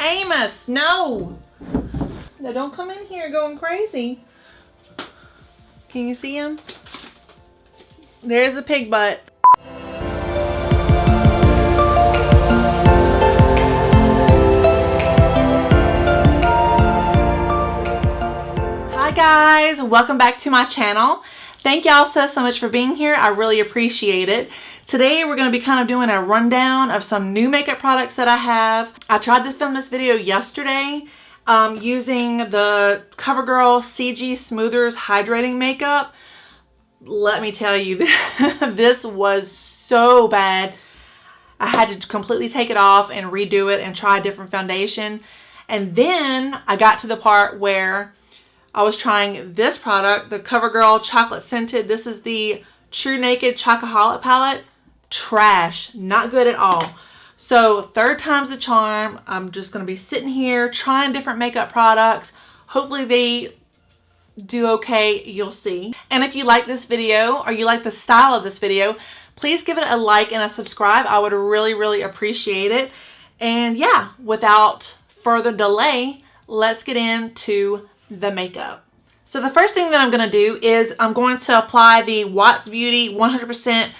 Amos, no! No, don't come in here going crazy. Can you see him? There's the pig butt. Hi guys, welcome back to my channel. Thank y'all so much for being here. I really appreciate it. Today we're going to be kind of doing a rundown of some new makeup products that I have. I tried to film this video yesterday using the Covergirl CG Smoothers Hydrating Makeup. Let me tell you, this was so bad. I had to completely take it off and redo it and try a different foundation. And then I got to the part where I was trying this product, the Covergirl Chocolate Scented. This is the True Naked Chocoholic Palette. Trash. Not good at all. So third time's the charm. I'm just going to be sitting here trying different makeup products. Hopefully they do okay. You'll see. And if you like this video or you like the style of this video, please give it a like and a subscribe. I would really appreciate it. And yeah, without further delay, let's get into the makeup. So the first thing that I'm going to do is I'm going to apply the Watts Beauty 100%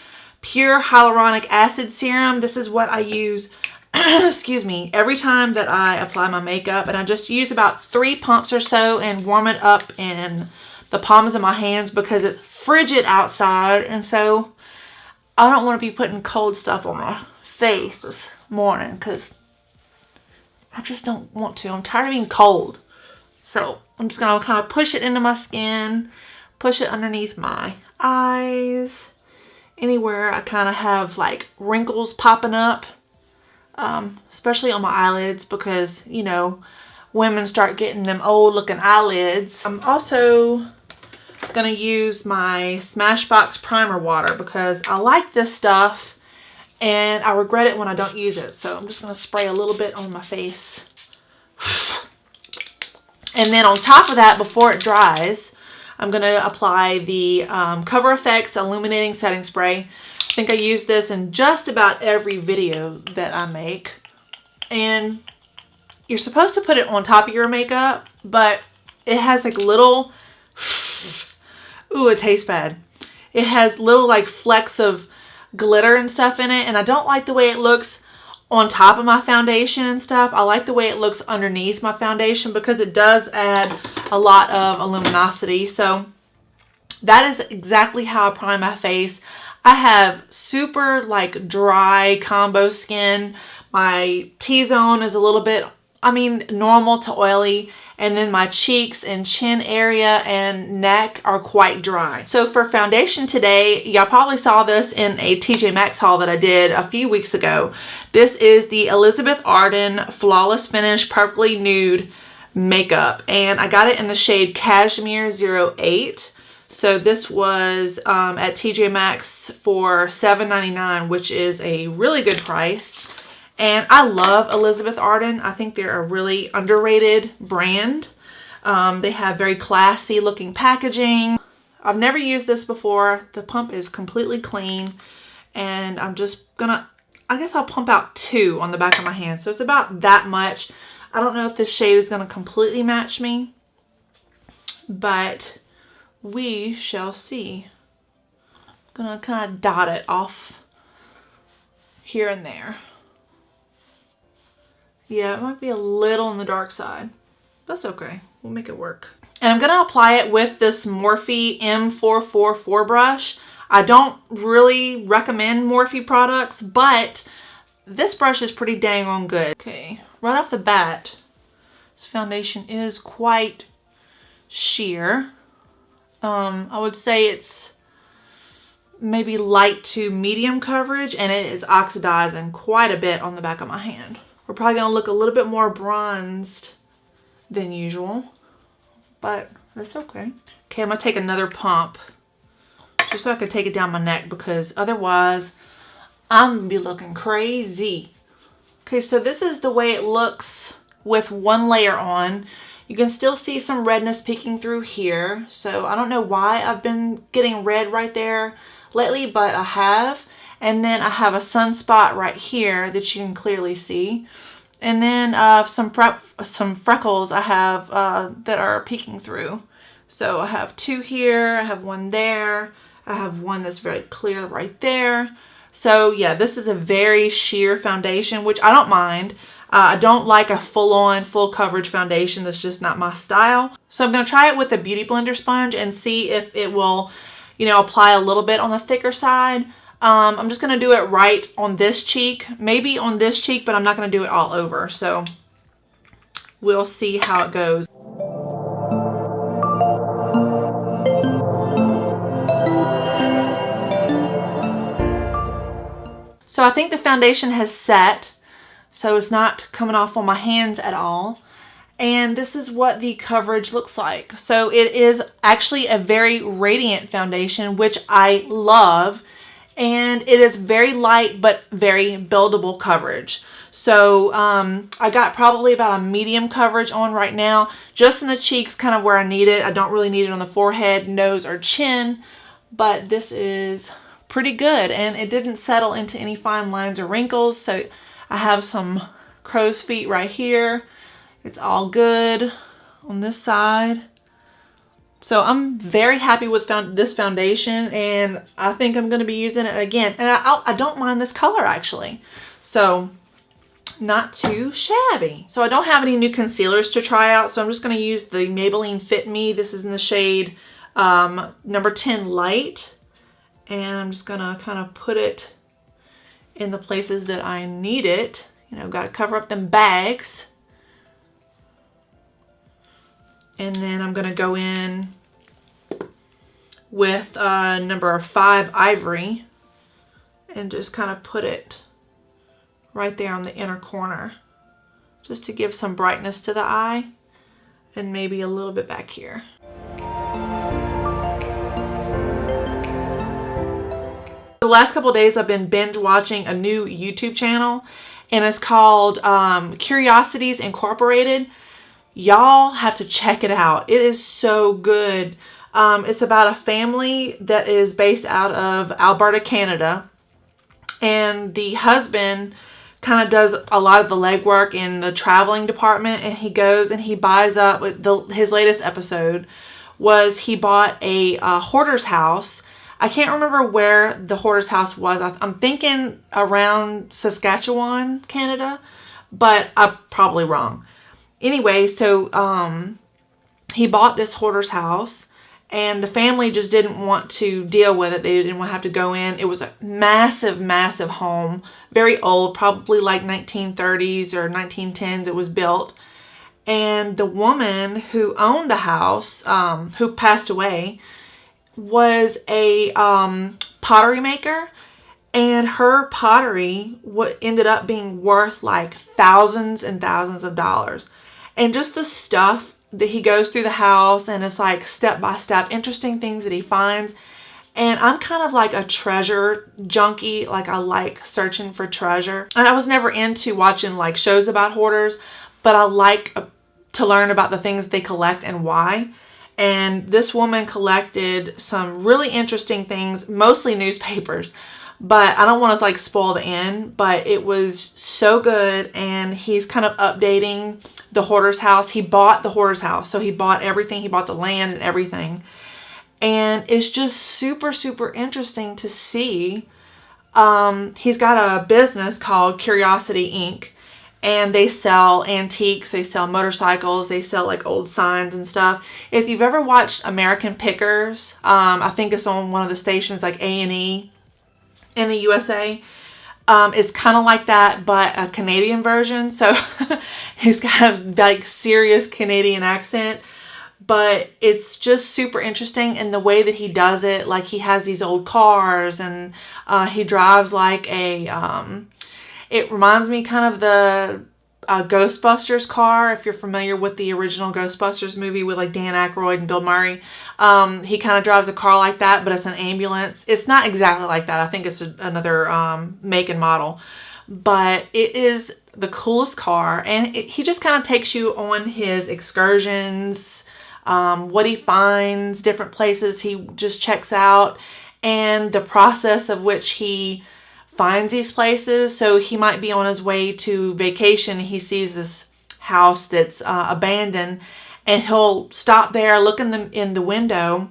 Pure Hyaluronic Acid Serum. This is what I use, excuse me, every time that I apply my makeup. And I just use about 3 pumps or so and warm it up in the palms of my hands because it's frigid outside. And so I don't want to be putting cold stuff on my face this morning because I just don't want to. I'm tired of being cold. So I'm just going to kind of push it into my skin, push it underneath my eyes, anywhere I kind of have like wrinkles popping up, especially on my eyelids because, you know, women start getting them old looking eyelids. I'm also going to use my Smashbox primer water because I like this stuff and I regret it when I don't use it. So I'm just going to spray a little bit on my face. And then on top of that, before it dries, I'm going to apply the Coverfx Illuminating Setting Spray. I think I use this in just about every video that I make. And you're supposed to put it on top of your makeup, but it has like little, ooh, it tastes bad. It has little like flecks of glitter and stuff in it. And I don't like the way it looks on top of my foundation and stuff. I like the way it looks underneath my foundation because it does add a lot of luminosity. So that is exactly how I prime my face. I have super like dry combo skin. My T-zone is a little bit, I mean, normal to oily. And then my cheeks and chin area and neck are quite dry. So for foundation today, y'all probably saw this in a TJ Maxx haul that I did a few weeks ago. This is the Arden Flawless Finish Perfectly Nude Makeup. And I got it in the shade Cashmere 08. So this was at TJ Maxx for $7.99, which is a really good price. And I love Arden. I think they're a really underrated brand. They have very classy looking packaging. I've never used this before. The pump is completely clean. And I'm just gonna, I guess I'll pump out 2 on the back of my hand. So it's about that much. I don't know if this shade is gonna completely match me, but we shall see. I'm gonna kind of dot it off here and there. Yeah, it might be a little on the dark side. That's okay. We'll make it work. And I'm going to apply it with this Morphe M444 brush. I don't really recommend Morphe products, but this brush is pretty dang on good. Okay, right off the bat, this foundation is quite sheer. I would say it's maybe light to medium coverage, and it is oxidizing quite a bit on the back of my hand. We're probably going to look a little bit more bronzed than usual, but that's okay. Okay, I'm going to take another pump just so I can take it down my neck because otherwise I'm going to be looking crazy. Okay, so this is the way it looks with one layer on. You can still see some redness peeking through here. So I don't know why I've been getting red right there lately, but I have. And then I have a sunspot right here that you can clearly see. And then some freckles I have that are peeking through. So I have 2 here, I have 1 there, I have 1 that's very clear right there. So yeah, this is a very sheer foundation, which I don't mind. I don't like a full-on, full coverage foundation. That's just not my style. So I'm going to try it with a Beauty Blender sponge and see if it will, you know, apply a little bit on the thicker side. I'm just going to do it right on this cheek, maybe on this cheek, but I'm not going to do it all over. So we'll see how it goes. So I think the foundation has set, so it's not coming off on my hands at all. And this is what the coverage looks like. So it is actually a very radiant foundation, which I love. And it is very light, but very buildable coverage. So I got probably about a medium coverage on right now, just in the cheeks, kind of where I need it. I don't really need it on the forehead, nose, or chin, but this is pretty good. And it didn't settle into any fine lines or wrinkles. So I have some crow's feet right here. It's all good on this side. So I'm very happy with this foundation, and I think I'm going to be using it again. And I don't mind this color actually. So not too shabby. So I don't have any new concealers to try out. So I'm just going to use the Maybelline Fit Me. This is in the shade number 10 Light. And I'm just going to kind of put it in the places that I need it. You know, got to cover up them bags. And then I'm going to go in with number 5 Ivory and just kind of put it right there on the inner corner, just to give some brightness to the eye, and maybe a little bit back here. The last couple of days I've been binge watching a new YouTube channel, and it's called Curiosities Incorporated. Y'all have to check it out. It is so good. It's about a family that is based out of Alberta, Canada. And the husband kind of does a lot of the legwork in the traveling department. And he goes and he buys up, his latest episode was he bought a hoarder's house. I can't remember where the hoarder's house was. I'm thinking around Saskatchewan, Canada. But I'm probably wrong. Anyway, so he bought this hoarder's house, and the family just didn't want to deal with it. They didn't want to have to go in. It was a massive, massive home, very old, probably like 1930s or 1910s it was built. And the woman who owned the house, who passed away, was a pottery maker. And her pottery ended up being worth like thousands and thousands of dollars. And just the stuff that he goes through the house, and it's like step by step, interesting things that he finds. And I'm kind of like a treasure junkie. Like I like searching for treasure. And I was never into watching like shows about hoarders, but I like to learn about the things they collect and why. And this woman collected some really interesting things, mostly newspapers. But I don't want to like spoil the end, but it was so good. And he's kind of updating the hoarder's house. He bought the hoarder's house. So he bought everything. He bought the land and everything. And it's just super, super interesting to see. He's got a business called Curiosity Inc. And they sell antiques. They sell motorcycles. They sell like old signs and stuff. If you've ever watched American Pickers, I think it's on one of the stations like A&E. In the USA, it's kind of like that, but a Canadian version. So he's got a like serious Canadian accent, but it's just super interesting in the way that he does it. Like he has these old cars, and he drives like a, it reminds me kind of the Ghostbusters car, if you're familiar with the original Ghostbusters movie with like Dan Aykroyd and Bill Murray. He kind of drives a car like that, but it's an ambulance. It's not exactly like that. I think it's another make and model, but it is the coolest car. And he just kind of takes you on his excursions, what he finds, different places he just checks out, and the process of which he finds these places. So he might be on his way to vacation. He sees this house that's abandoned, and he'll stop there, look in the window,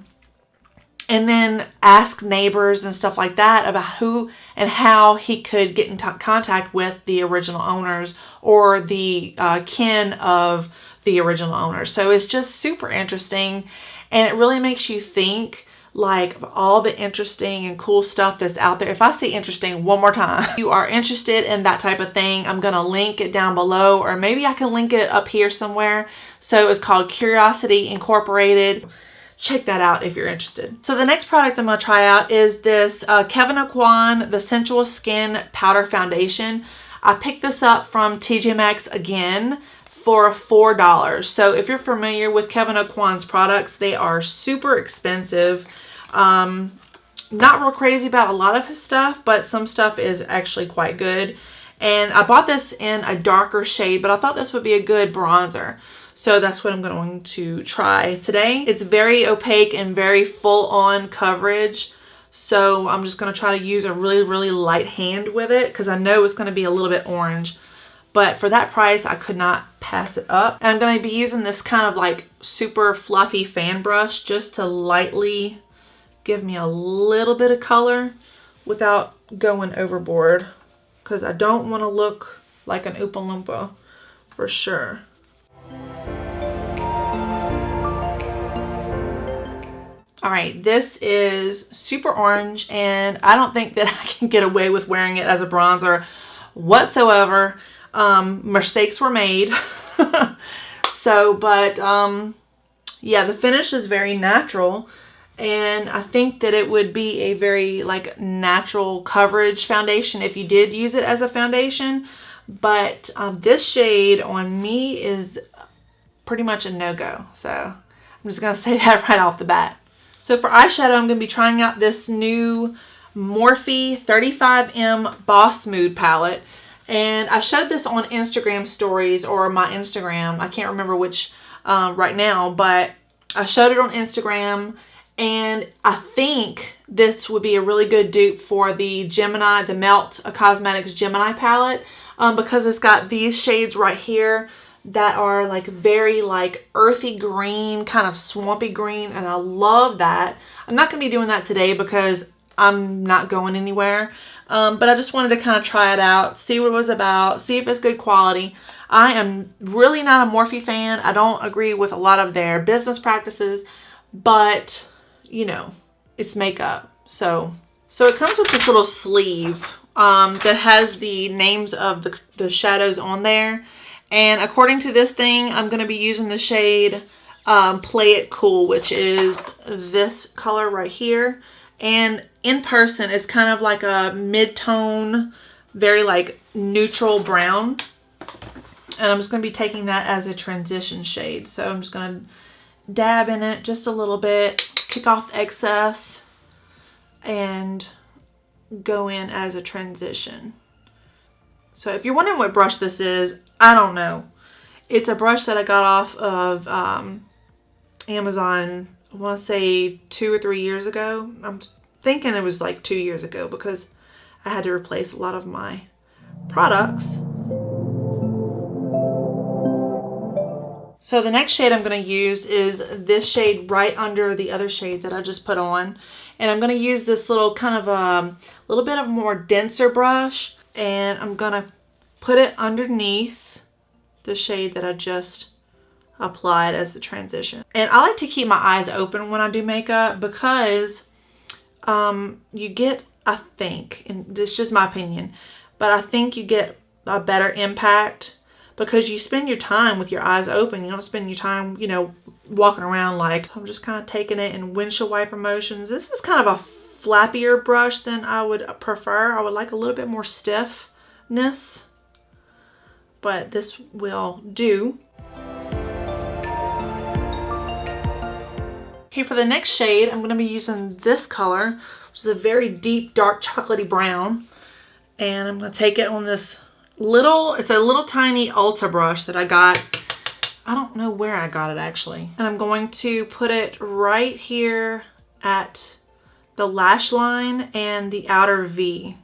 and then ask neighbors and stuff like that about who and how he could get in contact with the original owners or the kin of the original owners. So it's just super interesting, and it really makes you think like all the interesting and cool stuff that's out there. If I say interesting one more time, if you are interested in that type of thing, I'm gonna link it down below, or maybe I can link it up here somewhere. So it's called Curiosity Incorporated. Check that out if you're interested. So the next product I'm gonna try out is this Kevyn Aucoin, the Sensual Skin Powder Foundation. I picked this up from TJ Maxx again for $4. So if you're familiar with Kevyn Aucoin's products, they are super expensive. Not real crazy about a lot of his stuff, but some stuff is actually quite good. And I bought this in a darker shade, but I thought this would be a good bronzer. So that's what I'm going to try today. It's very opaque and very full on coverage. So I'm just going to try to use a really light hand with it, because I know it's going to be a little bit orange. But for that price, I could not pass it up. And I'm going to be using this kind of like super fluffy fan brush just to lightly give me a little bit of color without going overboard, because I don't want to look like an Oompa Loompa for sure. All right, this is super orange, and I don't think that I can get away with wearing it as a bronzer whatsoever. Mistakes were made. Yeah, the finish is very natural, and I think that it would be a very like natural coverage foundation if you did use it as a foundation. But this shade on me is pretty much a no-go. So I'm just gonna say that right off the bat. So for eyeshadow, I'm gonna be trying out this new Morphe 35M Boss Mood palette. And I showed this on Instagram stories, or my Instagram. I can't remember which right now, but I showed it on Instagram, and I think this would be a really good dupe for the Gemini, the Melt Cosmetics Gemini palette, because it's got these shades right here that are like very like earthy green, kind of swampy green, and I love that. I'm not gonna be doing that today because I'm not going anywhere. But I just wanted to kind of try it out, see what it was about, see if it's good quality. I am really not a Morphe fan. I don't agree with a lot of their business practices, but you know, it's makeup. So it comes with this little sleeve that has the names of the shadows on there. And according to this thing, I'm going to be using the shade Play It Cool, which is this color right here. And in person, it's kind of like a mid-tone, very like neutral brown. And I'm just going to be taking that as a transition shade. So I'm just going to dab in it just a little bit, kick off the excess, and go in as a transition. So if you're wondering what brush this is, I don't know. It's a brush that I got off of Amazon, I want to say 2 or 3 years ago. I'm thinking it was like 2 years ago because I had to replace a lot of my products. So the next shade I'm going to use is this shade right under the other shade that I just put on. And I'm going to use this little kind of a little bit of a more denser brush. And I'm going to put it underneath the shade that I just applied as the transition. And I like to keep my eyes open when I do makeup because you get, I think, and it's just my opinion, but I think you get a better impact because you spend your time with your eyes open. You don't spend your time, you know, walking around like, so I'm just kind of taking it in windshield wiper motions. This is kind of a flappier brush than I would prefer. I would like a little bit more stiffness, but this will do. Okay, for the next shade, I'm going to be using this color, which is a very deep, dark chocolatey brown. And I'm going to take it on this little, it's a little tiny Ulta brush that I got. I don't know where I got it actually. And I'm going to put it right here at the lash line and the outer V.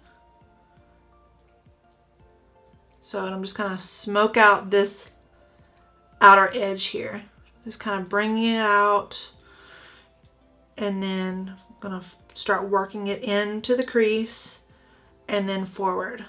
So I'm just gonna smoke out this outer edge here. Just kind of bringing it out, and then I'm gonna start working it into the crease and then forward.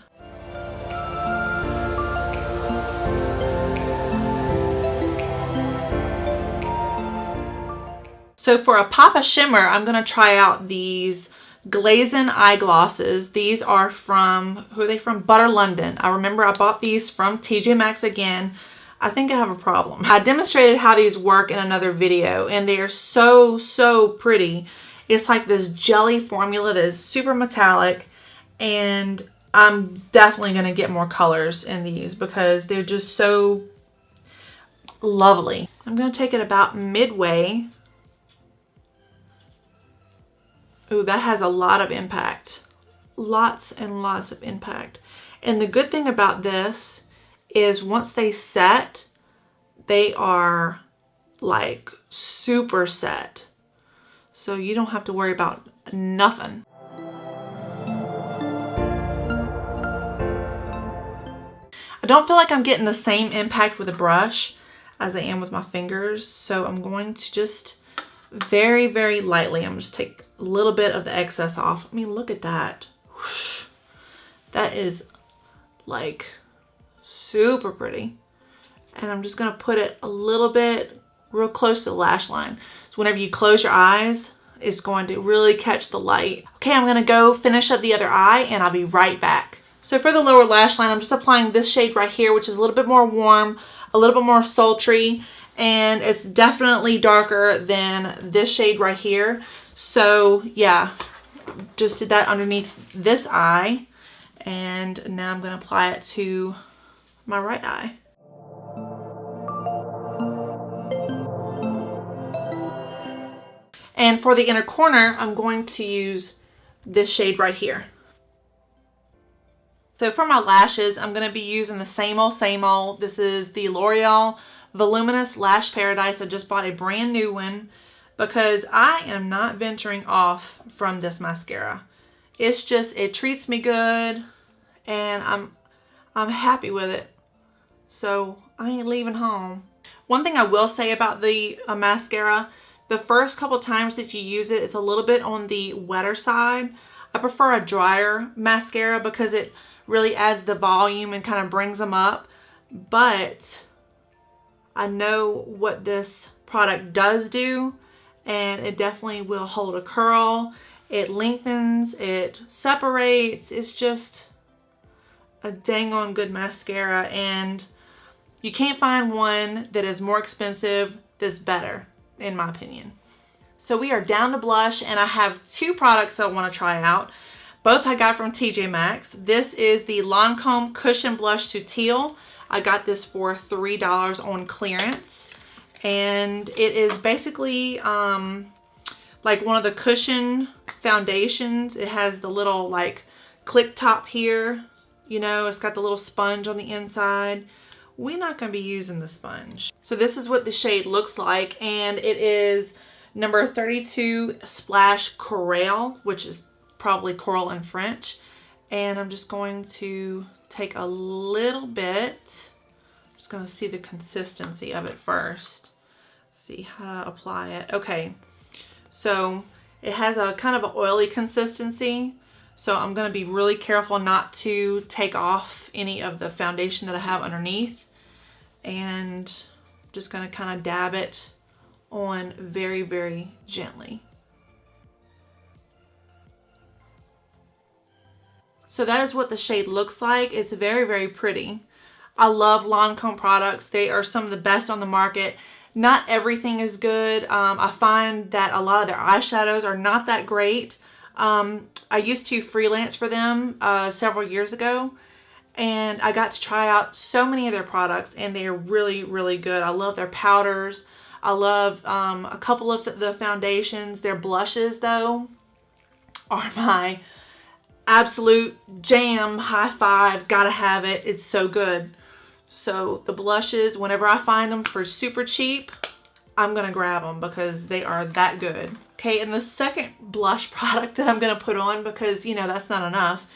So for a pop of shimmer, I'm gonna try out these Glazing Eyeglosses. These are from, who are they from? Butter London. I remember I bought these from TJ Maxx again. I think I have a problem. I demonstrated how these work in another video, and they are so, so pretty. It's like this jelly formula that is super metallic, and I'm definitely gonna get more colors in these because they're just so lovely. I'm gonna take it about midway. Ooh, that has a lot of impact. Lots and lots of impact. And the good thing about this is once they set, they are like super set. So you don't have to worry about nothing. I don't feel like I'm getting the same impact with a brush as I am with my fingers. So I'm going to just very, very lightly, I'm just take a little bit of the excess off. I mean, look at that. Whoosh. That is like super pretty. And I'm just gonna put it a little bit real close to the lash line. So whenever you close your eyes, it's going to really catch the light. Okay, I'm gonna go finish up the other eye and I'll be right back. So for the lower lash line, I'm just applying this shade right here, which is a little bit more warm, a little bit more sultry, and it's definitely darker than this shade right here. So yeah, just did that underneath this eye, and now I'm going to apply it to my right eye. And for the inner corner, I'm going to use this shade right here. So for my lashes, I'm going to be using the same old. This is the L'Oreal Voluminous Lash Paradise. I just bought a brand new one because I am not venturing off from this mascara. It's just, it treats me good and I'm happy with it. So I ain't leaving home. One thing I will say about the mascara, the first couple times that you use it, it's a little bit on the wetter side. I prefer a drier mascara because it really adds the volume and kind of brings them up. But I know what this product does do, and it definitely will hold a curl. It lengthens, it separates. It's just a dang on good mascara, and you can't find one that is more expensive that's better, in my opinion. So we are down to blush, and I have two products that I want to try out. Both I got from TJ Maxx. This is the Lancome Cushion Blush to Teal. I got this for $3 on clearance, and it is basically like one of the cushion foundations. It has the little like click top here, you know, it's got the little sponge on the inside. We're not going to be using the sponge. So this is what the shade looks like, and it is number 32 Splash Coral, which is probably coral in French. And I'm just going to take a little bit. I'm just going to see the consistency of it first. See how to apply it. Okay, so it has a kind of an oily consistency. So I'm going to be really careful not to take off any of the foundation that I have underneath. And just going to kind of dab it on very, very gently. So that is what the shade looks like. It's very, very pretty. I love Lancome products. They are some of the best on the market. Not everything is good. I find that a lot of their eyeshadows are not that great. I used to freelance for them several years ago, and I got to try out so many of their products, and they are really, really good. I love their powders. I love a couple of the foundations. Their blushes, though, are my absolute jam. High five, gotta have it. It's so good. So the blushes, whenever I find them for super cheap, I'm gonna grab them because they are that good. Okay, and the second blush product that I'm gonna put on, because you know that's not enough,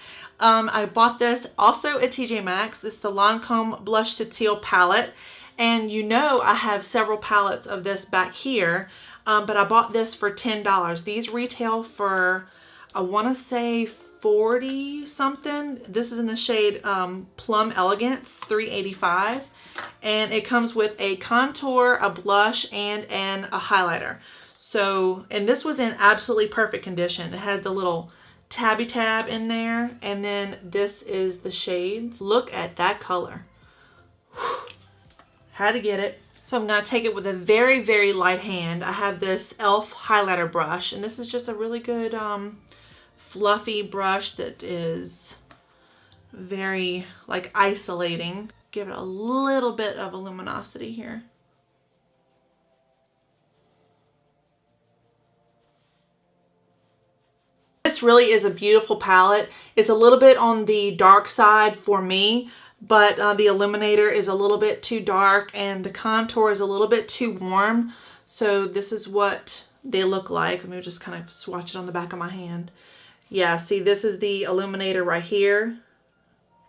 I bought this also at TJ Maxx. This is the Lancome Blush to Teal palette. And you know I have several palettes of this back here, but I bought this for $10. These retail for, I want to say 40 something. This is in the shade Plum Elegance, $3.85. And it comes with a contour, a blush, and a highlighter. So, and this was in absolutely perfect condition. It had the little tabby tab in there, and then this is the shades. Look at that color. Whew. Had to get it. So I'm going to take it with a very, very light hand. I have this e.l.f. highlighter brush, and this is just a really good fluffy brush that is very like isolating. Give it a little bit of a luminosity here. This really is a beautiful palette. It's a little bit on the dark side for me, but the illuminator is a little bit too dark and the contour is a little bit too warm. So this is what they look like. Let me just kind of swatch it on the back of my hand. Yeah, see, this is the illuminator right here.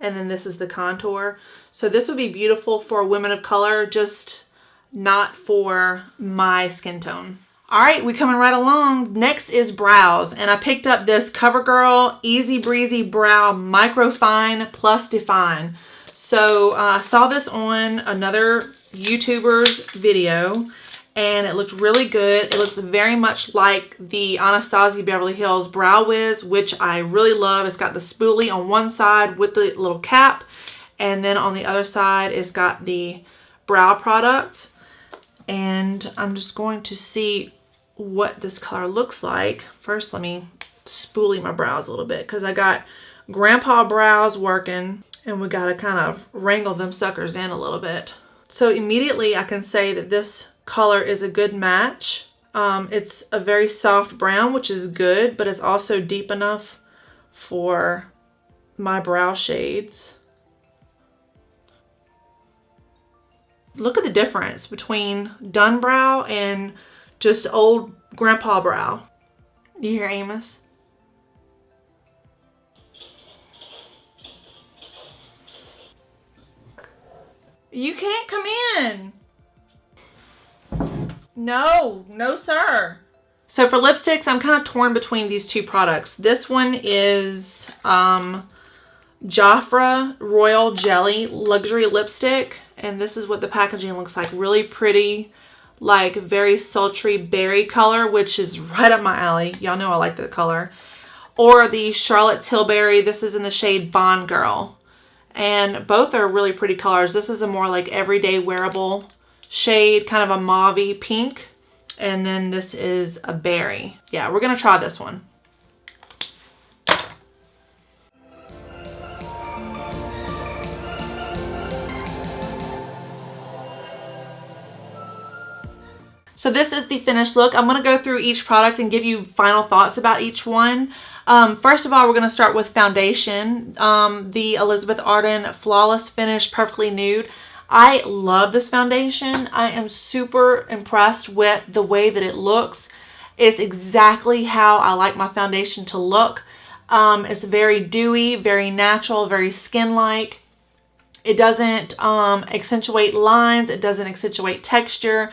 And then this is the contour. So this would be beautiful for women of color, just not for my skin tone. All right, we coming right along. Next is brows. And I picked up this Covergirl Easy Breezy Brow Micro Fine Plus Define. So I saw this on another YouTuber's video, and it looked really good. It looks very much like the Anastasia Beverly Hills Brow Wiz, which I really love. It's got the spoolie on one side with the little cap, and then on the other side it's got the brow product. And I'm just going to see what this color looks like. First, let me spoolie my brows a little bit because I got grandpa brows working, and we got to kind of wrangle them suckers in a little bit. So immediately I can say that this color is a good match. It's a very soft brown, which is good, but it's also deep enough for my brow shades. Look at the difference between done brow and just old grandpa brow. You hear Amos? You can't come in. No, no sir. So for lipsticks, I'm kind of torn between these two products. This one is Jafra Royal Jelly Luxury Lipstick. And this is what the packaging looks like. Really pretty, like very sultry berry color, which is right up my alley. Y'all know I like that color. Or the Charlotte Tilbury. This is in the shade Bond Girl. And both are really pretty colors. This is a more like everyday wearable shade, kind of a mauvey pink. And then this is a berry. Yeah, we're gonna try this one. So this is the finished look. I'm gonna go through each product and give you final thoughts about each one. First of all, we're gonna start with foundation. The Elizabeth Arden Flawless Finish Perfectly Nude. I love this foundation. I am super impressed with the way that it looks. It's exactly how I like my foundation to look. It's very dewy, very natural, very skin-like. It doesn't accentuate lines. It doesn't accentuate texture.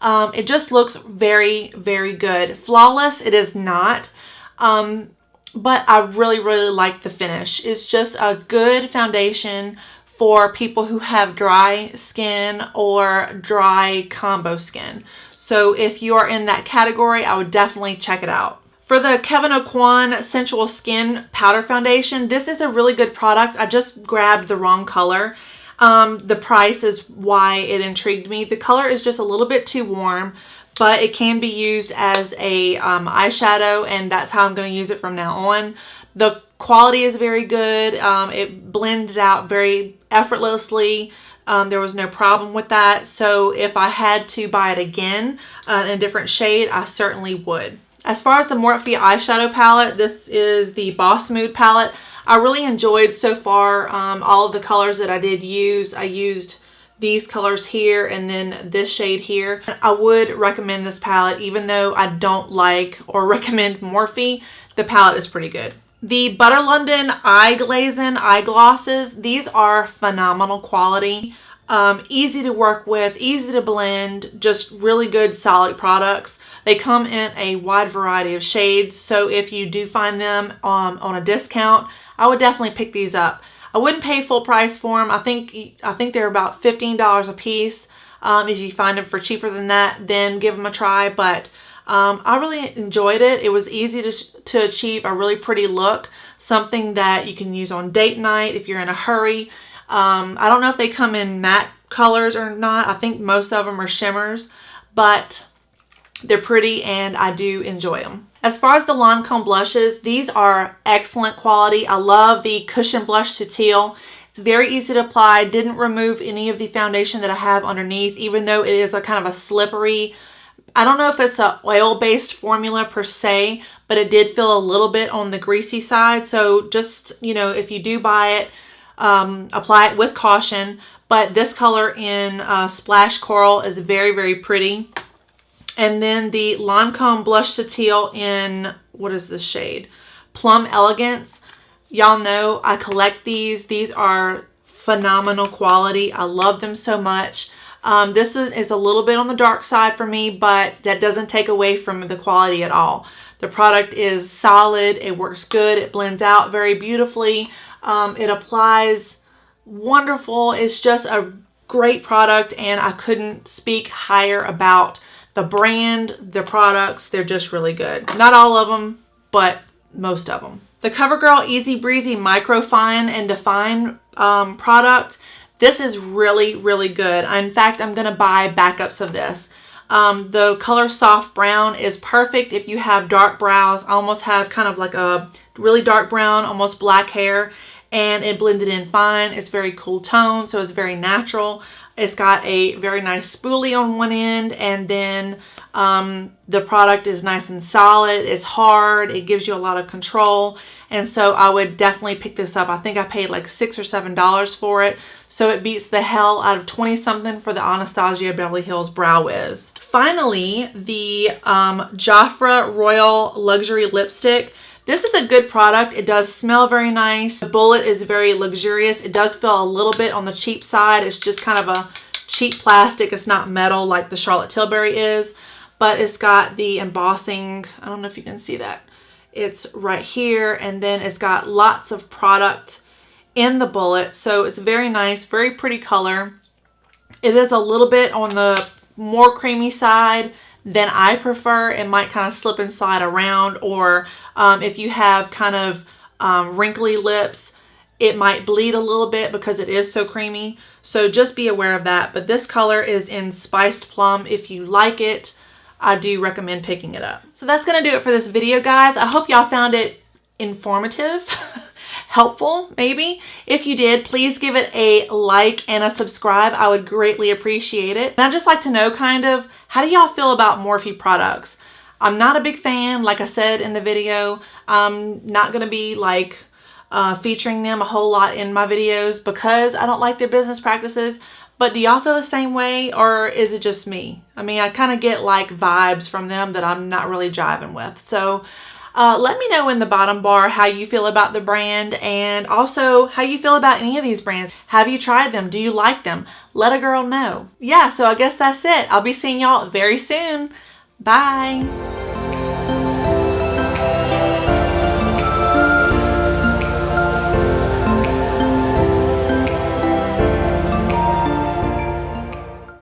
It just looks very, very good. Flawless, it is not. But I really, really like the finish. It's just a good foundation for people who have dry skin or dry combo skin. So if you are in that category, I would definitely check it out. For the Kevyn Aucoin Sensual Skin Powder Foundation, this is a really good product. I just grabbed the wrong color. The price is why it intrigued me. The color is just a little bit too warm, but it can be used as a eyeshadow, and that's how I'm going to use it from now on. The quality is very good. It blended out very effortlessly. There was no problem with that. So if I had to buy it again in a different shade, I certainly would. As far as the Morphe eyeshadow palette, this is the Boss Mood palette. I really enjoyed so far all of the colors that I did use. I used these colors here and then this shade here. I would recommend this palette even though I don't like or recommend Morphe. The palette is pretty good. The Butter London Eye Glazing Eyeglosses, these are phenomenal quality. Easy to work with, easy to blend, just really good solid products. They come in a wide variety of shades, so if you do find them on a discount, I would definitely pick these up. I wouldn't pay full price for them. I think they're about $15 a piece. If you find them for cheaper than that, then give them a try. But I really enjoyed it. It was easy to achieve a really pretty look, something that you can use on date night if you're in a hurry. I don't know if they come in matte colors or not. I think most of them are shimmers, but they're pretty and I do enjoy them. As far as the Lancome blushes, these are excellent quality. I love the Cushion Blush to Teal. It's very easy to apply. Didn't remove any of the foundation that I have underneath, even though it is a kind of a slippery, I don't know if it's an oil-based formula per se, but it did feel a little bit on the greasy side. So just, you know, if you do buy it, apply it with caution. But this color in Splash Coral is very, very pretty. And then the Lancome Blush to Teal in, what is this shade? Plum Elegance. Y'all know I collect these. These are phenomenal quality. I love them so much. This one is a little bit on the dark side for me, but that doesn't take away from the quality at all. The product is solid. It works good. It blends out very beautifully. It applies wonderful. It's just a great product, and I couldn't speak higher about the brand, the products. They're just really good. Not all of them, but most of them. The Covergirl Easy Breezy Micro Fine and Define product. This is really, really good. In fact, I'm going to buy backups of this. The color Soft Brown is perfect if you have dark brows. I almost have kind of like a really dark brown, almost black hair, and it blended in fine. It's very cool tone, so it's very natural. It's got a very nice spoolie on one end, and then the product is nice and solid. It's hard. It gives you a lot of control, and so I would definitely pick this up. I think I paid like $6 or $7 for it, so it beats the hell out of 20-something for the Anastasia Beverly Hills Brow Wiz. Finally, the Jafra Royal Luxury Lipstick. This is a good product. It does smell very nice. The bullet is very luxurious. It does feel a little bit on the cheap side. It's just kind of a cheap plastic. It's not metal like the Charlotte Tilbury is, but it's got the embossing. I don't know if you can see that. It's right here, and then it's got lots of product in the bullet. So it's very nice, very pretty color. It is a little bit on the more creamy side than I prefer. It might kind of slip and slide around, or if you have kind of wrinkly lips, it might bleed a little bit because it is so creamy. So just be aware of that. But this color is in Spiced Plum. If you like it, I do recommend picking it up. So that's going to do it for this video, guys. I hope y'all found it informative, helpful maybe. If you did, please give it a like and a subscribe. I would greatly appreciate it. And I'd just like to know kind of, how do y'all feel about Morphe products? I'm not a big fan, like I said in the video. I'm not going to be like featuring them a whole lot in my videos because I don't like their business practices. But do y'all feel the same way, or is it just me? I mean, I kind of get like vibes from them that I'm not really jiving with. So let me know in the bottom bar how you feel about the brand, and also how you feel about any of these brands. Have you tried them? Do you like them? Let a girl know. Yeah, so I guess that's it. I'll be seeing y'all very soon. Bye.